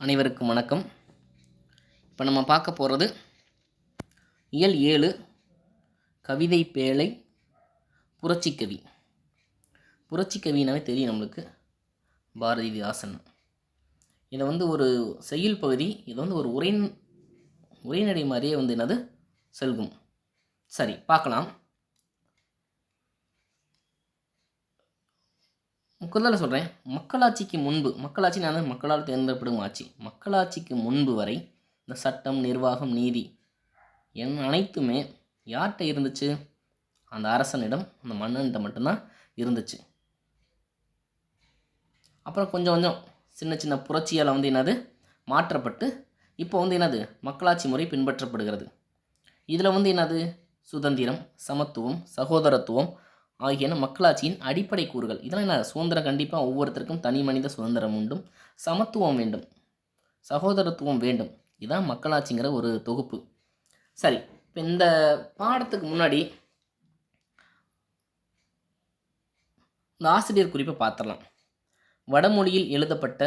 அனைவருக்கும் வணக்கம். இப்போ நம்ம பார்க்க போகிறது இயல் 7 கவிதை பேழை புரட்சிக்கவி. புரட்சிக்கவினாவே தெரியும் நம்மளுக்கு, பாரதிதாசன். இதை ஒரு செய்யுள் பகுதி, இது ஒரு உரைநடை மாதிரியே என்னது செல்கும். சரி, பார்க்கலாம். முதல்ல சொல்கிறேன், மக்களாட்சிக்கு முன்பு, மக்களாட்சினா மக்களால் தேர்ந்தெடுக்கப்படும் ஆட்சி, மக்களாட்சிக்கு முன்பு வரை இந்த சட்டம், நிர்வாகம், நீதி அனைத்துமே யார்கிட்ட இருந்துச்சு? அந்த அரசனிடம், அந்த மன்னன்கிட்ட மட்டும்தான் இருந்துச்சு. அப்புறம் கொஞ்சம் கொஞ்சம் சின்ன சின்ன புரட்சியால் என்னது மாற்றப்பட்டு இப்போ என்னது மக்களாட்சி முறை பின்பற்றப்படுகிறது. இதில் என்னது சுதந்திரம், சமத்துவம், சகோதரத்துவம் ஆகியன மக்களாட்சியின் அடிப்படை கூறுகள். இதெல்லாம் என்ன? சுதந்திரம் கண்டிப்பாக ஒவ்வொருத்தருக்கும் தனி மனித சுதந்திரம் உண்டும், சமத்துவம் வேண்டும், சகோதரத்துவம் வேண்டும். இதுதான் மக்களாட்சிங்கிற ஒரு தொகுப்பு. சரி, இப்போ இந்த பாடத்துக்கு முன்னாடி இந்த ஆசிரியர் குறிப்பை பார்த்துடலாம். வடமொழியில் எழுதப்பட்ட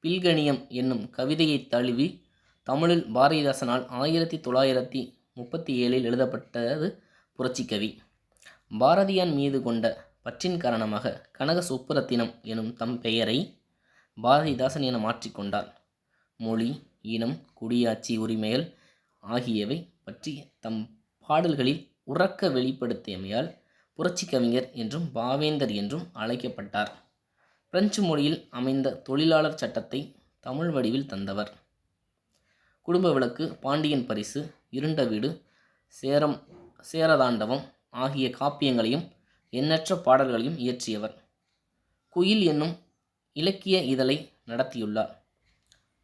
பில்கணியம் என்னும் கவிதையை தழுவி தமிழில் பாரதிதாசனால் 1937 எழுதப்பட்டது புரட்சிக்கவி. பாரதியார் மீது கொண்ட பற்றின் காரணமாக கனக சுப்புரத்தினம் எனும் தம் பெயரை பாரதிதாசன் என மாற்றிக்கொண்டார். மொழி, இனம், குடியாட்சி உரிமைகள் ஆகியவை பற்றி தம் பாடல்களில் உறக்க வெளிப்படுத்தியமையால் புரட்சி கவிஞர் என்றும் பாவேந்தர் என்றும் அழைக்கப்பட்டார். பிரெஞ்சு மொழியில் அமைந்த தொழிலாளர் சட்டத்தை தமிழ் வடிவில் தந்தவர். குடும்ப விளக்கு, பாண்டியன் பரிசு, இருண்ட வீடு, சேரதாண்டவம் ஆகிய காப்பியங்களையும் எண்ணற்ற பாடல்களையும் இயற்றியவர். குயில் என்னும் இலக்கிய இதழை நடத்தியுள்ளார்.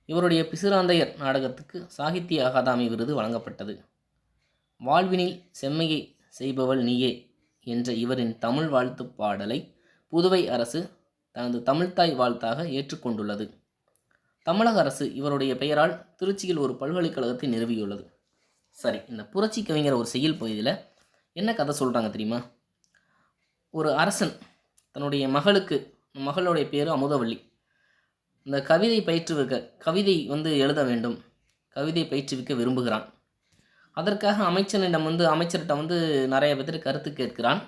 இவருடைய பிசிராந்தையர் நாடகத்துக்கு சாகித்ய அகாதமி விருது வழங்கப்பட்டது. வாழ்வினில் செம்மையை செய்பவள் நீயே என்ற இவரின் தமிழ் வாழ்த்து பாடலை புதுவை அரசு தனது தமிழ்த்தாய் வாழ்த்தாக ஏற்றுக்கொண்டுள்ளது. தமிழக அரசு இவருடைய பெயரால் திருச்சியில் ஒரு பல்கலைக்கழகத்தை நிறுவியுள்ளது. சரி, இந்த புரட்சி கவிஞர் ஒரு செய்யுள் பகுதியில் என்ன கதை சொல்கிறாங்க தெரியுமா? ஒரு அரசன் தன்னுடைய மகளுடைய பேர் அமுதவள்ளி. இந்த கவிதை பயிற்றுவிக்க, கவிதை எழுத வேண்டும், கவிதை பயிற்றுவிக்க விரும்புகிறான். அதற்காக அமைச்சரிடம் அமைச்சர்கிட்ட நிறைய பேர் கருத்து கேட்கிறான்.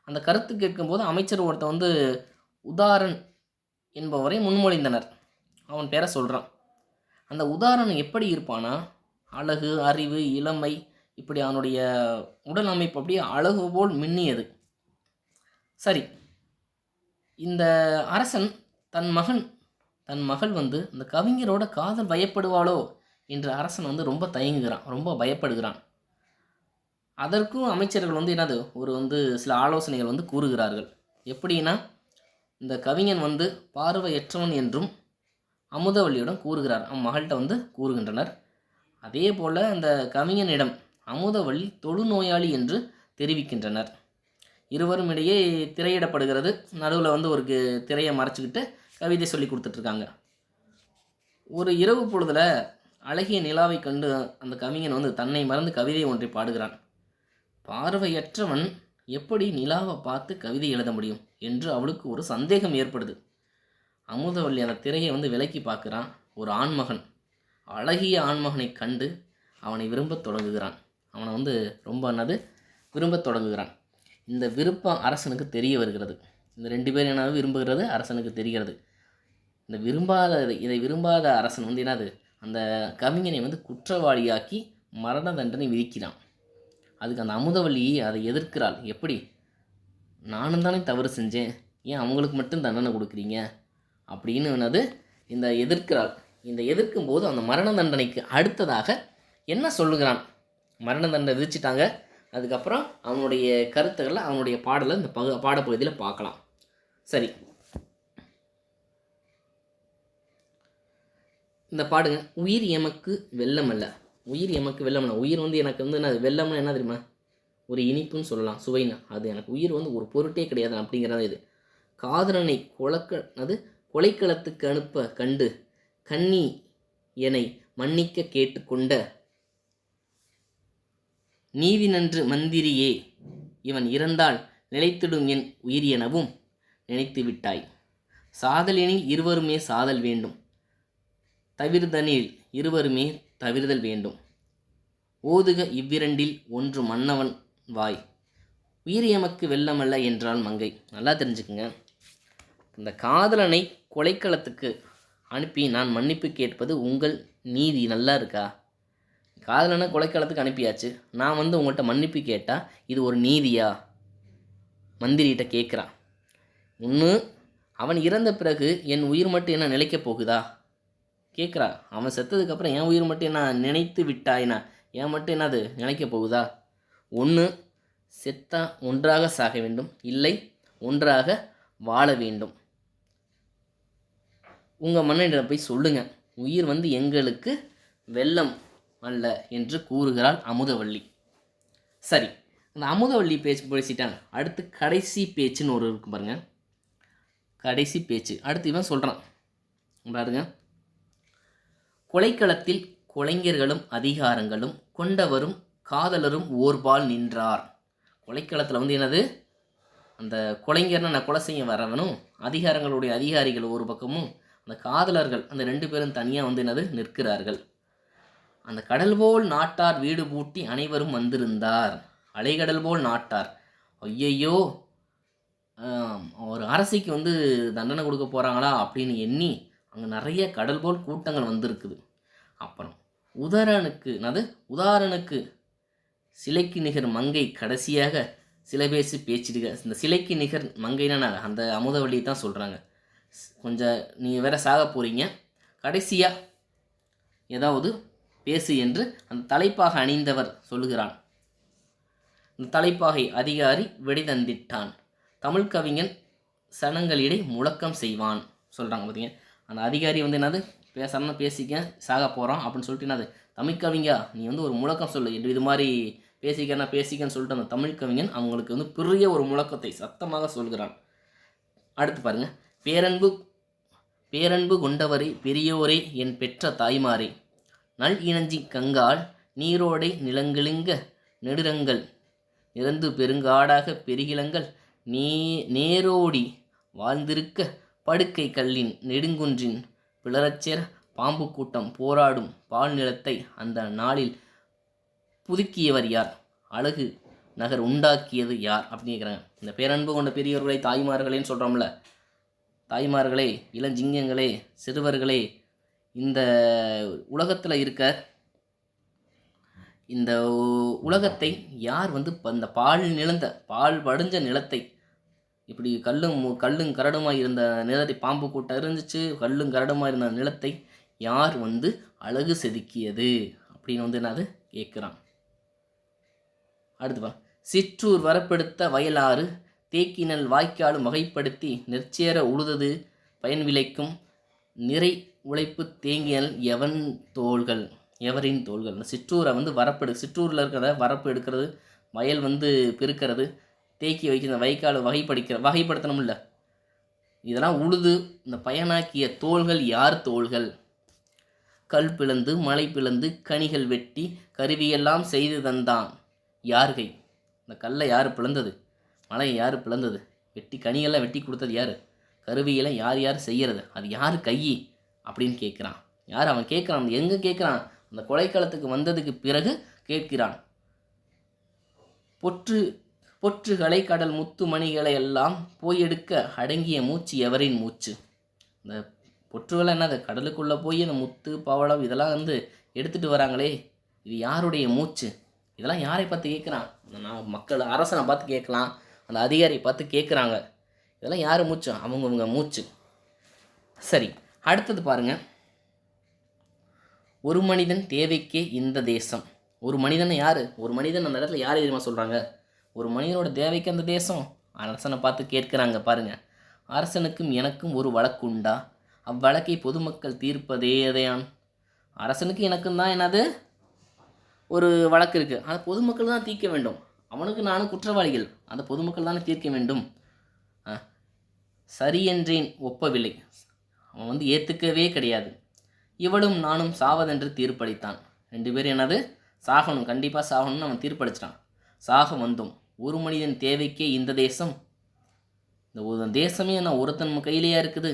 அந்த கருத்து கேட்கும்போது அமைச்சர் ஒருத்த உதாரன் என்பவரை முன்மொழிந்தனர். அவன் பேரை சொல்கிறான். அந்த உதாரணம் எப்படி இருப்பானா, அழகு, அறிவு, இளமை, இப்படி அவனுடைய உடல் அமைப்பு அப்படியே அழகு போல் மின்னியது. சரி, இந்த அரசன் தன் மகள் இந்த கவிஞரோட காதல் வயப்படுவாளோ என்று அரசன் ரொம்ப தயங்குகிறான், ரொம்ப பயப்படுகிறான். அதற்கும் அமைச்சர்கள் என்னது ஒரு சில ஆலோசனைகள் கூறுகிறார்கள். எப்படின்னா, இந்த கவிஞன் பார்வையற்றவன் என்றும் அமுதவள்ளியிடம் கூறுகிறார், மகள்கிட்ட கூறுகின்றனர். அதே போல் அந்த கவிஞனிடம் அமுதவள்ளி தொழுநோயாளி என்று தெரிவிக்கின்றனர். இருவரும் இடையே திரையிடப்படுகிறது. நடுவில் ஒரு திரையை மறைச்சிக்கிட்டு கவிதை சொல்லி கொடுத்துட்ருக்காங்க. ஒரு இரவு பொழுதில் அழகிய நிலாவை கண்டு அந்த கவிஞன் தன்னை மறந்து கவிதை ஒன்றை பாடுகிறான். பார்வையற்றவன் எப்படி நிலாவை பார்த்து கவிதை எழுத முடியும் என்று அவளுக்கு ஒரு சந்தேகம் ஏற்படுது. அமுதவள்ளி அந்த திரையை விலக்கி பார்க்குறான். ஒரு ஆண்மகன், அழகிய ஆண்மகனை கண்டு அவனை விரும்பத் தொடங்குகிறான். அவனை ரொம்ப விரும்பத் தொடங்குகிறான். இந்த விருப்பம் அரசனுக்கு தெரிய வருகிறது. இந்த 2 பேர் என்ன விரும்புகிறது அரசனுக்கு தெரிகிறது. இதை விரும்பாத அரசன் அந்த கவிஞனை குற்றவாளியாக்கி மரண தண்டனை விதிக்கிறான். அதுக்கு அந்த அமுதவள்ளி அதை எதிர்க்கிறாள். எப்படி? நானும் தானே தவறு செஞ்சேன், ஏன் அவங்களுக்கு மட்டும் தண்டனை கொடுக்குறீங்க அப்படின்னு இந்த எதிர்க்கிறாள். இந்த எதிர்க்கும்போது அந்த மரண தண்டனைக்கு அடுத்ததாக என்ன சொல்லுகிறான்? மரண தண்டனை விதிச்சிட்டாங்க. அதுக்கப்புறம் அவனுடைய கருத்துக்களை, அவனுடைய பாடலை இந்த பாடப்பகுதியில் பார்க்கலாம். சரி, இந்த பாடுங்க. உயிர் எமக்கு வெள்ளமல்ல. உயிர் எமக்கு வெள்ளமல்ல. உயிர் எனக்கு என்ன வெள்ளம்னு என்ன தெரியுமா? ஒரு இனிப்புன்னு சொல்லலாம், சுவைன்னு. அது எனக்கு உயிர் ஒரு பொருட்டே கிடையாது அப்படிங்கிறது. இது காதலனை கொலைக்களத்துக்கு அனுப்ப கண்டு கண்ணி என்னை மன்னிக்க கேட்டுக்கொண்ட நீதி நன்று மந்திரியே, இவன் இறந்தால் நிலைத்திடும் என் உயிர் எனவும் நினைத்து விட்டாய். சாதலெனில் இருவருமே சாதல் வேண்டும். தவிர்தனில் இருவருமே தவிர்தல் வேண்டும். ஓதுக இவ்விரண்டில் ஒன்று மன்னவன் வாய். உயிரியமக்கு வெல்லமல்ல என்றால் மங்கை. நல்லா தெரிஞ்சுக்குங்க. இந்த காதலனை கொலைக்களத்துக்கு அனுப்பி நான் மன்னிப்பு கேட்பது உங்கள் நீதி. நல்லா இருக்கா? காதலனை கொலைக்களத்துக்கு அனுப்பியாச்சு, நான் வந்து உங்கள்கிட்ட மன்னிப்பு கேட்டால் இது ஒரு நீதியா? மந்திரிகிட்ட கேட்குறான். ஒன்று அவன் இறந்த பிறகு என் உயிர் மட்டும் என்ன நிலைக்கப் போகுதா கேட்குறா. அவன் செத்ததுக்கப்புறம் என் உயிர் மட்டும் என்ன நினைத்து விட்டாயினா, என் மட்டும் என்னது நினைக்க போகுதா? ஒன்று செத்தா ஒன்றாக சாக வேண்டும், இல்லை ஒன்றாக வாழ வேண்டும். உங்கள் மன்னனிடம் போய் சொல்லுங்கள், உயிர் வந்து எங்களுக்கு வெல்லம் அல்ல என்று கூறுகிறாள் அமுதவள்ளி. சரி, அந்த அமுதவள்ளி பேச்சு பேசிட்டாங்க. அடுத்து கடைசி பேச்சுன்னு ஒரு இருக்கு பாருங்க. கடைசி பேச்சு அடுத்து இவன் சொல்கிறான் பாருங்க. கொலைக்களத்தில் கொலைஞர்களும் அதிகாரங்களும் கொண்டவரும் காதலரும் ஓர்பால் நின்றார். கொலைக்களத்தில் வந்து என்னது, அந்த கொலைஞர்னா நான் கொலை செய்ய வரவனும் அதிகாரங்களுடைய அதிகாரிகள் ஒரு பக்கமும் அந்த காதலர்கள் அந்த 2 பேரும் தனியாக வந்து என்னது நிற்கிறார்கள். அந்த கடல் போல் நாட்டார் வீடு பூட்டி அனைவரும் வந்திருந்தார். அலைகடல் போல் நாட்டார். ஐயையோ, ஒரு அரசிக்கு வந்து தண்டனை கொடுக்க போகிறாங்களா அப்படின்னு எண்ணி அங்கே நிறைய கடல் போல் கூட்டங்கள் வந்திருக்குது. அப்புறம் உதாரணனுக்கு சிலைக்கு நிகர் மங்கை கடைசியாக சில பேசி பேச்சிடுக. இந்த சிலைக்கு நிகர் மங்கைனா அந்த அமுதவள்ளி தான் சொல்கிறாங்க. கொஞ்சம் நீங்கள் வேற சாக போகிறீங்க, கடைசியாக ஏதாவது பேசு என்று அந்த தலைப்பாக அணிந்தவர் சொல்லுகிறான். இந்த தலைப்பாகை அதிகாரி வெடிதந்திட்டான். தமிழ் கவிஞன் சனங்களிடை முழக்கம் செய்வான் சொல்கிறாங்க. பார்த்தீங்க, அந்த அதிகாரி வந்து என்னது பேசணும்னு பேசிக்க சாக போகிறான் அப்படின்னு சொல்லிட்டு என்னது, தமிழ் கவிஞா நீ வந்து ஒரு முழக்கம் சொல்லு, இது மாதிரி பேசிக்கன்னு சொல்லிட்டு அந்த தமிழ் கவிஞன் அவங்களுக்கு வந்து பெரிய ஒரு முழக்கத்தை சத்தமாக சொல்கிறான். அடுத்து பாருங்கள். பேரன்பு கொண்டவரை பெரியோரே என் பெற்ற தாய்மாரே, நல் இணஞ்சி கங்கால் நீரோடை நிலங்கிழுங்க நெடுரங்கள் நிறந்து பெருங்காடாக பெருகிலங்கள் நேரோடி வாழ்ந்திருக்க படுக்கை கல்லின் நெடுங்குன்றின் பிளரச்சேர பாம்பு கூட்டம் போராடும் பால் நிலத்தை அந்த நாளில் புதுக்கியவர் யார், அழகு நகர் உண்டாக்கியது யார் அப்படின்னு கேட்குறாங்க. இந்த பேரன்பு கொண்ட பெரியவர்களை தாய்மார்களேன்னு சொல்கிறோம்ல, தாய்மார்களே, இளஞ்சிங்கங்களே, சிறுவர்களே, இந்த உலகத்தில் இருக்க இந்த உலகத்தை யார் வந்து இந்த பால் வடிஞ்ச நிலத்தை, இப்படி கல்லும் கரடுமாக இருந்த நிலத்தை, பாம்பு கூட்டம் இருந்துச்சு, கல்லும் கரடுமாக இருந்த நிலத்தை யார் வந்து அழகு செதுக்கியது அப்படின்னு வந்து என்னது கேட்குறான். அடுத்து சிற்றூர் வரப்படுத்த வயலாறு தேக்கினல் வாய்க்காலும் வகைப்படுத்தி நெற்சேர உழுதது பயன் விளைக்கும் நிறை உழைப்பு தேங்கினல் எவரின் தோள்கள். சிற்றூரை வந்து சிற்றூரில் இருக்கிறத வரப்பு எடுக்கிறது, வயல் வந்து பெருக்கிறது, தேக்கி வைக்கிற வைக்கால் வகைப்படுத்தணும் இல்லை, இதெல்லாம் உழுது இந்த பயனாக்கிய தோள்கள் யார் தோள்கள்? கல் பிளந்து மலை பிளந்து கனிகள் வெட்டி கருவியெல்லாம் செய்து தந்தான் யார்கை. இந்த கல்லை யார் பிளந்தது, மலையை யார் பிளந்தது, கனியெல்லாம் வெட்டி கொடுத்தது யார், கருவியெல்லாம் யார் செய்கிறது, அது யார் கை அப்படின்னு கேட்குறான். யார் அவன் கேட்குறான்? எங்கே கேட்குறான்? அந்த கொலைக்களத்துக்கு வந்ததுக்கு பிறகு கேட்கிறான். பொற்றுகளை கடல் முத்து மணிகளை எல்லாம் போய் எடுக்க அடங்கிய மூச்சு எவரின் மூச்சு. இந்த பொற்றுகளை என்னது, கடலுக்குள்ளே போய் அந்த முத்து பவளம் இதெல்லாம் வந்து எடுத்துகிட்டு வராங்களே, இது யாருடைய மூச்சு? இதெல்லாம் யாரை பார்த்து கேட்குறான்? மக்கள் அரசனை பார்த்து கேட்கலாம், அந்த அதிகாரியை பார்த்து கேட்குறாங்க. இதெல்லாம் யார் மூச்சு? அவங்கவுங்க மூச்சு. சரி, அடுத்தது பாருங்கள். ஒரு மனிதன் தேவைக்கே இந்த தேசம். ஒரு மனிதன் யார்? ஒரு மனிதன் அந்த இடத்துல யார் தெரியுமா சொல்கிறாங்க? ஒரு மனிதனோட தேவைக்கு அந்த தேசம். அரசனை பார்த்து கேட்குறாங்க பாருங்கள். அரசனுக்கும் எனக்கும் ஒரு வழக்கு உண்டா, அவ்வழக்கை பொதுமக்கள் தீர்ப்பதேதையான். அரசனுக்கு எனக்கும் தான் என்னது ஒரு வழக்கு இருக்குது, அதை பொதுமக்கள் தான் தீர்க்க வேண்டும். அவனுக்கு நானும் குற்றவாளிகள், அந்த பொதுமக்கள் தானே தீர்க்க வேண்டும். சரியென்றேன் ஒப்பவில்லை, அவன் வந்து ஏற்றுக்கவே கிடையாது. இவளும் நானும் சாவதென்று தீர்ப்பளித்தான். 2 பேரும் என்னது சாகணும், கண்டிப்பாக சாகணும்னு அவன் தீர்ப்பளிச்சிட்டான். சாக வந்தோம். ஒரு மனிதன் தேவைக்கே இந்த தேசம். இந்த தேசமே நான் ஒருத்தன் கையிலேயே இருக்குது.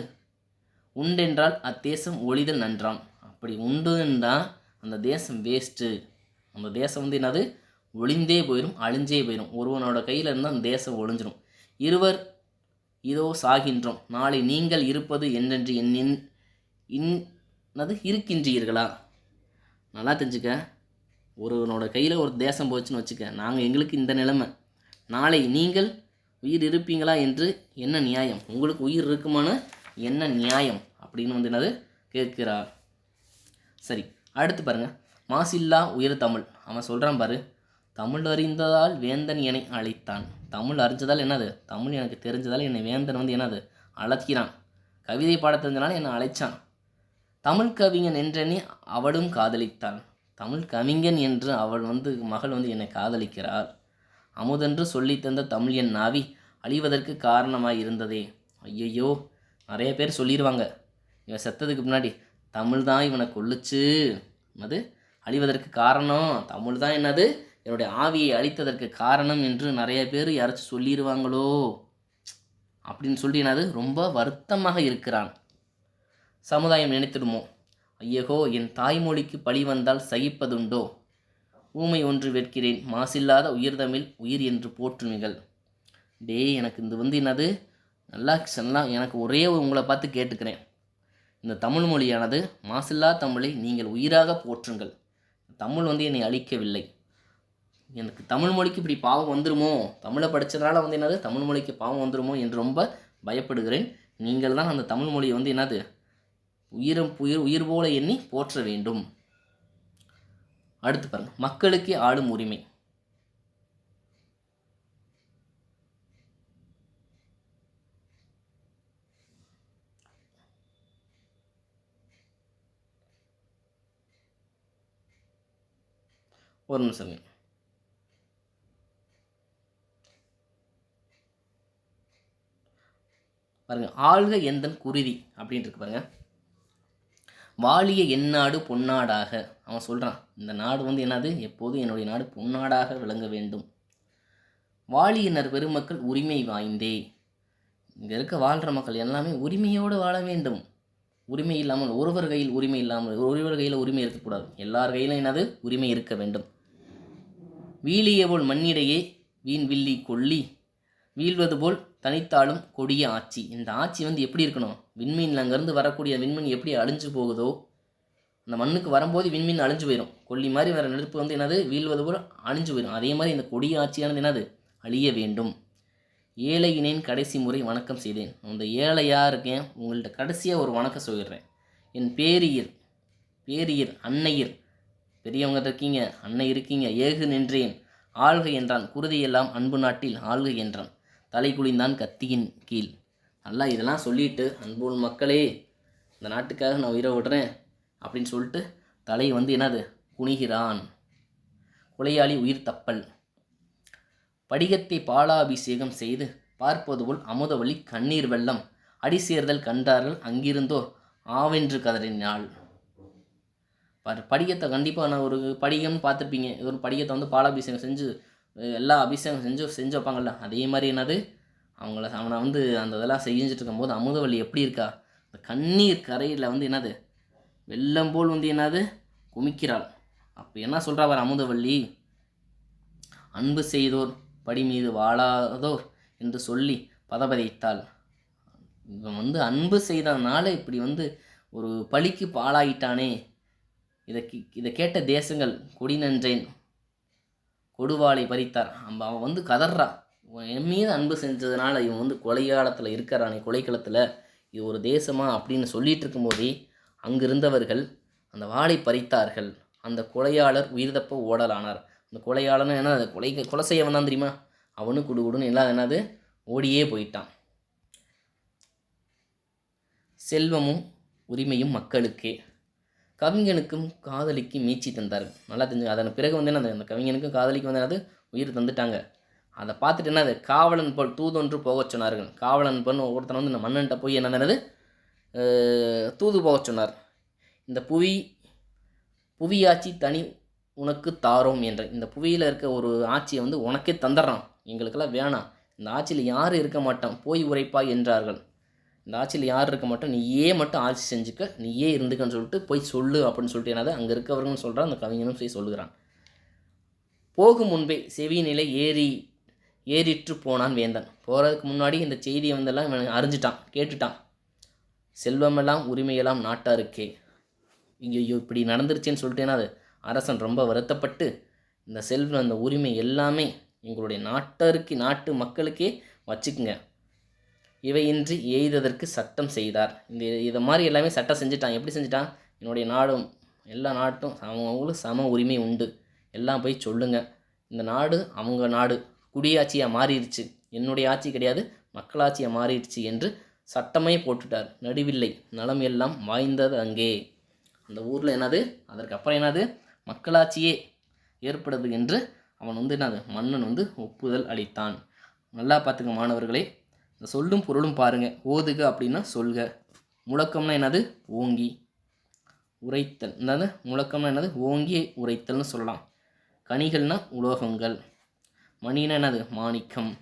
உண்டென்றால் அத்தேசம் ஒளிதல் நன்றாம். அப்படி உண்டுன்னா அந்த தேசம் வேஸ்ட்டு. அந்த தேசம் வந்து என்னது, ஒளிந்தே போயிடும், அழிஞ்சே போயிடும். ஒருவனோட கையில் இருந்தால் அந்த தேசம் ஒழிஞ்சிடும். இருவர் இதோ சாகின்றோம், நாளை நீங்கள் இருப்பது என்னென்று என்னது இருக்கின்றீர்களா? நல்லா தெரிஞ்சுக்க, ஒருவனோட கையில் ஒரு தேசம் போச்சுன்னு வச்சுக்க, நாங்கள் எங்களுக்கு இந்த நிலைமை, நாளை நீங்கள் உயிர் இருப்பீங்களா என்று என்ன நியாயம்? உங்களுக்கு உயிர் இருக்குமான என்ன நியாயம் அப்படின்னு வந்து என்னது கேட்கிறார். சரி, அடுத்து பாருங்கள். மாசில்லா உயர் தமிழ். அவன் சொல்கிறான் பாரு, தமிழ் அறிந்ததால் வேந்தன் என்னை அழைத்தான். தமிழ் அறிஞ்சதால் என்னது, தமிழ் எனக்கு தெரிஞ்சதால் என்னை வேந்தன் வந்து என்னது அழைக்கிறான். கவிதை பாட தெரிஞ்சனால என்னை அழைச்சான். தமிழ் கவிஞன் என்றெண்ணி அவளும் காதலித்தான். தமிழ் கவிஞன் என்று அவள் வந்து மகள் வந்து என்னை காதலிக்கிறாள். அமுதென்று சொல்லி தந்த தமிழ் என் நாவி அழிவதற்கு காரணமாக இருந்ததே. ஐயையோ, நிறைய பேர் சொல்லிடுவாங்க இவன் செத்ததுக்கு முன்னாடி, தமிழ் தான் இவனை கொல்லுச்சு, அது அழிவதற்கு காரணம் தமிழ் தான், என்னது என்னுடைய ஆவியை அழித்ததற்கு காரணம் என்று நிறைய பேர் யாராச்சும் சொல்லிடுவாங்களோ அப்படின்னு சொல்லி என்னது ரொம்ப வருத்தமாக இருக்கிறான். சமுதாயம் நினைத்திடுமோ, ஐயகோ என் தாய்மொழிக்கு பழி வந்தால் சகிப்பதுண்டோ, ஊமை ஒன்று வெட்கிறேன், மாசில்லாத உயிர்தமிழ் உயிர் என்று போற்றுமிகள். எனக்கு இந்த வந்து என்னது நல்லா எனக்கு ஒரே உங்களை பார்த்து கேட்டுக்கிறேன், இந்த தமிழ் மொழியானது மாசில்லா தமிழை நீங்கள் உயிராக போற்றுங்கள். தமிழ் வந்து என்னை அழிக்கவில்லை. எனக்கு தமிழ் மொழிக்கு இப்படி பாவம் வந்துருமோ, தமிழை படித்ததுனால வந்து என்னது தமிழ் மொழிக்கு பாவம் வந்துருமோ என்று ரொம்ப பயப்படுகிறேன். நீங்கள் தான் அந்த தமிழ் மொழியை வந்து என்னது உயிர் போல எண்ணி போற்ற வேண்டும். அடுத்து பாருங்க, மக்களுக்கே ஆளும் உரிமை. ஒரு நிமிஷம் பாருங்க. ஆள்க எந்தன் குருதி அப்படின்ட்டு இருக்கு பாருங்க. வாழிய எந்நாடு பொன்னாடாக. அவன் சொல்கிறான், இந்த நாடு வந்து என்னது எப்போதும் என்னுடைய நாடு பொன்னாடாக விளங்க வேண்டும். வாழியினர் பெருமக்கள் உரிமை வாய்ந்தே. இங்கே இருக்க வாழ்கிற மக்கள் எல்லாமே உரிமையோடு வாழ வேண்டும். உரிமை இல்லாமல் ஒருவர் கையில் உரிமை இல்லாமல் ஒருவர் கையில் உரிமை இருக்கக்கூடாது. எல்லார் கையிலும் என்னது உரிமை இருக்க வேண்டும். வீழிய போல் மண்ணிடையே வீண் வில்லி கொல்லி வீழ்வது போல் தனித்தாலும் கொடிய ஆட்சி. இந்த ஆட்சி வந்து எப்படி இருக்கணும், விண்மீன் அங்கேருந்து வரக்கூடிய விண்மீன் எப்படி அழிஞ்சு போகுதோ, அந்த மண்ணுக்கு வரும்போது விண்மீன் அழிஞ்சு போயிடும். கொல்லி மாதிரி வர நெருப்பு வந்து என்னது வீழ்வது போல் அழிஞ்சு போயிடும். அதே மாதிரி இந்த கொடிய ஆட்சியானது என்னது அழிய வேண்டும். ஏழையினேன் கடைசி முறை வணக்கம் செய்தேன். அந்த ஏழையாக இருக்கேன், உங்கள்கிட்ட கடைசியாக ஒரு வணக்கம் சொல்லிடுறேன். என் பேரியர் அன்னையர் பெரியவங்க இருக்கீங்க, அன்னை இருக்கீங்க, ஏகு நின்றேன் ஆள்கை என்றான். குருதியெல்லாம் அன்பு நாட்டில் ஆள்கை என்றான். தலை குளிந்தான் கத்தியின் கீழ். நல்லா இதெல்லாம் சொல்லிட்டு, அன்பு மக்களே இந்த நாட்டுக்காக நான் உயிரை விடுறேன் அப்படின்னு சொல்லிட்டு தலை வந்து என்னது குனிகிறான். கொலையாளி உயிர் தப்பல். படிகத்தை பாலாபிஷேகம் செய்து பார்ப்பது போல் அமுதவழி கண்ணீர் வெள்ளம் அடிசேர்தல் கண்டார்கள் அங்கிருந்தோ ஆவென்று கதறினாள். படிகத்தை கண்டிப்பாக நான் ஒரு படிகம்னு பார்த்துருப்பீங்க. ஒரு படிகத்தை வந்து பாலாபிஷேகம் செஞ்சு எல்லா அபிஷேகம் செஞ்சு வைப்பாங்கள்ல, அதே மாதிரி என்னது அவனை வந்து அந்த இதெல்லாம் செஞ்சுட்டு இருக்கும்போது அமுதவள்ளி எப்படி இருக்கா, அந்த கண்ணீர் கரையில் வந்து என்னது வெள்ளம் போல் வந்து என்னது குமிக்கிறாள். அப்போ என்ன சொல்கிறா பார் அமுதவள்ளி, அன்பு செய்தோர் படி மீது வாழாதோர் என்று சொல்லி பதபதைத்தாள். இவன் வந்து அன்பு செய்தனால இப்படி வந்து ஒரு பழிக்கு பாழாயிட்டானே. இதை கேட்ட தேசங்கள் கொடி நன்றேன் கொடுவாளை பறித்தார். அவன் வந்து கதறா, என் மீது அன்பு செஞ்சதுனால இவன் வந்து கொலையாளத்தில் இருக்கிறானே, கொலைக்களத்தில், இது ஒரு தேசமா அப்படின்னு சொல்லிட்டு இருக்கும்போதே அங்கிருந்தவர்கள் அந்த வாளை பறித்தார்கள். அந்த கொலையாளர் உயிர் தப்ப ஓடலானார். அந்த கொலையாளன்னு என்ன, கொலை செய்ய வந்தான் தெரியுமா, அவனு குடுகுடுன்னு எல்லாம் என்னது ஓடியே போயிட்டான். செல்வமும் உரிமையும் மக்களுக்கே. கவிஞனுக்கும் காதலிக்கும் மீட்சி தந்தார்கள். நல்லா தெரிஞ்சு அதன் பிறகு வந்து என்ன, அந்த கவிஞனுக்கும் காதலிக்கு வந்து என்னது உயிர் தந்துட்டாங்க. அதை பார்த்துட்டு என்னது காவலன் போல் தூதொன்று போகச் சொன்னார்கள். காவலன் போல் ஒருத்தனை வந்து இந்த மன்னன்ட்ட போய் என்னது தூது போகச் சொன்னார். இந்த புவியாட்சி தனி உனக்கு தாரோம் என்ற, இந்த புவியில் இருக்க ஒரு ஆட்சியை வந்து உனக்கே தந்துடுறான், எங்களுக்கெல்லாம் வேணாம், இந்த ஆட்சியில் யாரும் இருக்க மாட்டான், போய் உரைப்பாய் என்றார்கள். இந்த ஆட்சியில் யார் இருக்க மாட்டோம், நீயே மட்டும் ஆட்சி செஞ்சுக்க, நீயே இருந்துக்கன்னு சொல்லிட்டு போய் சொல்லு அப்படின்னு சொல்லிட்டு என்னது அங்கே இருக்கவர்கள் சொல்கிறான், அந்த கவிஞனும் போய் சொல்லுகிறான். போகும் முன்பே செவியினிலை ஏறிற்று போனான் வேந்தன். போகிறதுக்கு முன்னாடி இந்த செய்தியை வந்தெல்லாம் இவன் அறிஞ்சிட்டான், கேட்டுட்டான். செல்வமெல்லாம் உரிமையெல்லாம் நாட்டாருக்கே. ஐயோ இப்படி நடந்துருச்சேன்னு சொல்லிட்டேன்னா அது அரசன் ரொம்ப வருத்தப்பட்டு, இந்த செல்வம் அந்த உரிமை எல்லாமே எங்களுடைய நாட்டாருக்கு, நாட்டு மக்களுக்கே வச்சுக்குங்க, இவையின்றி எய்ததற்கு சட்டம் செய்தார். இதை மாதிரி எல்லாமே சட்டம் செஞ்சுட்டான். எப்படி செஞ்சுட்டான்? என்னுடைய நாடும் எல்லா நாட்டும் அவங்களுக்கு சம உரிமை உண்டு, எல்லாம் போய் சொல்லுங்க, இந்த நாடு அவங்க நாடு, குடியாட்சியாக மாறிடுச்சு, என்னுடைய ஆட்சி கிடையாது மக்களாட்சியாக மாறிடுச்சு என்று சட்டமே போட்டுட்டார். நடுவில்லை நலம் எல்லாம் வாய்ந்தது அங்கே. அந்த ஊரில் என்னது, அதற்கப்புறம் என்னது, மக்களாட்சியே ஏற்படுது என்று அவன் என்னது மன்னன் ஒப்புதல் அளித்தான். நல்லா பார்த்துக்க மாணவர்களே, இந்த சொல்லும் பொருளும் பாருங்கள். ஓதுக அப்படின்னா சொல்க, முழக்கம்னா என்னது ஓங்கி உரைத்தல், என்னது முழக்கம்னா என்னது ஓங்கி உரைத்தல்னு சொல்லலாம். கனிகள்னா உலோகங்கள், மணினா என்னது மாணிக்கம்,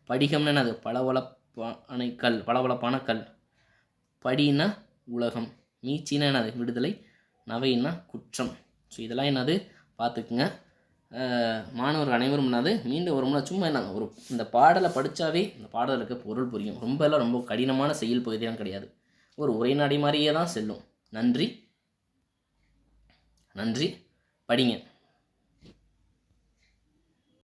படிகம்னா என்னது பளபளப்பான கல், படினா உலகம், மீச்சினா என்னது விடுதலை, நவைன்னா குற்றம். ஸோ இதெல்லாம் என்னது பார்த்துக்குங்க மாணவர்கள் அனைவரும். என்னது மீண்டும் ஒரு முறை சும்மா என்ன ஒரு இந்த பாடலை படித்தாவே இந்த பாடலுக்கு பொருள் புரியும். ரொம்ப கடினமான செயல் பகுதியெல்லாம் கிடையாது, ஒரு உரைநடை மாதிரியே தான் செல்லும். நன்றி, படிங்க.